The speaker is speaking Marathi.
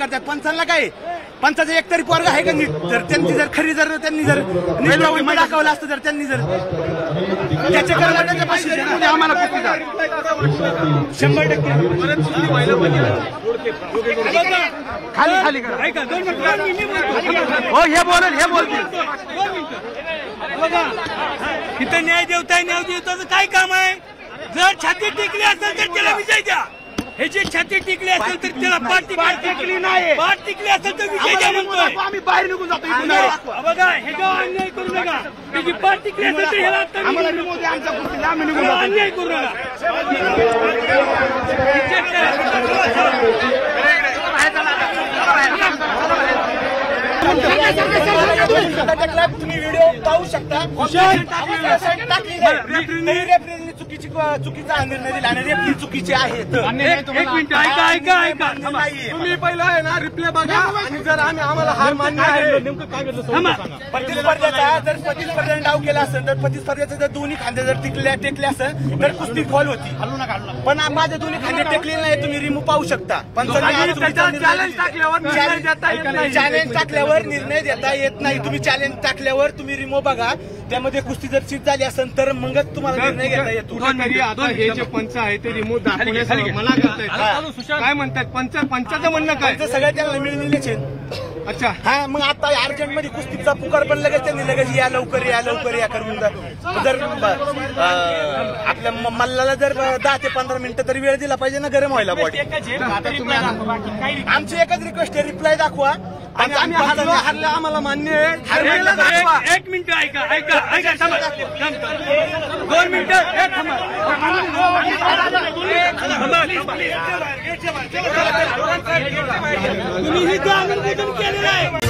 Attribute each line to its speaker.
Speaker 1: करतात. पंचांना काय पंचाचं एकतरी पोरगा आहे का नीट? जर त्यांनी जर खरी जर त्यांनी जर नीट दाखवलं असतं, जर त्यांनी जर त्याच्या कर्मचाऱ्याच्या पाशी आम्हाला 100% खाली खाली करा. हो हे बोलेल हे बोलतील.
Speaker 2: इथं न्याय देवताचं काय काम आहे? जर छाती टिकली असेल तर त्याला विजय द्या. ह्याची छाती टिकली असेल तर त्याला पाठ टिकली नाही. पाठ टिकली असेल तर विजय द्या म्हणतोय.
Speaker 1: आम्ही बाहेर निघून जातो.
Speaker 2: बघा ह्याच्यावर अन्याय करू नका. त्याची पाठ टिकली असेल तर ह्याला अन्याय करू नका.
Speaker 1: तुम्ही व्हिडिओ पाहू शकता. चुकीचा निर्णय दिला आणि रेफरी चुकीचे आहेत.
Speaker 2: एक मिनिट ऐका.
Speaker 1: तुम्ही पहिलं आहे ना रिप्ले बघा आणि जर आम्हाला हार मान्य आहे. नेमकं काय घडलं प्रतिस्पर्ध्याचा जर प्रतिस्पर्ध्याने डाव केला असेल तर प्रतिस्पर्ध्याचे जर दोन्ही खांदे जर टेकले असेल तर कुस्ती फॉल होती. पण माझे दोन्ही खांदे टेकले नाही. तुम्ही रिमूव्ह पाहू शकता. पण चॅलेंज टाकल्यावर निर्णय देता येत नाही. तुम्ही चॅलेंज टाकल्यावर तुम्ही रिमूव्ह बघा. त्यामध्ये कुस्ती जर सीट झाली असेल तर मगच तुम्हाला निर्णय घेता येतो.
Speaker 3: आता हे जे पंच आहे ते रिमूव्ह दाखवण्यासाठी मला काय म्हणतात पंचाचं म्हणणं काय?
Speaker 1: सगळ्या त्यांना मिळलेलेच आहे.
Speaker 3: अच्छा
Speaker 1: हा मग आता अर्जंट मध्ये कुस्तीचा पुकार पण लगेच त्यांनी लगेच या लवकर या करून जर आपल्या मल्लाला जर 10 ते 15 मिनिटं तरी वेळ दिला पाहिजे ना गरम व्हायला बॉडी. आमची एकच रिक्वेस्ट आहे रिप्लाय दाखवा आणि आम्ही हरलं आम्हाला मान्य आहे.
Speaker 2: एक मिनिट ऐका 2 मिनिटं तुम्ही ही केलेलं आहे.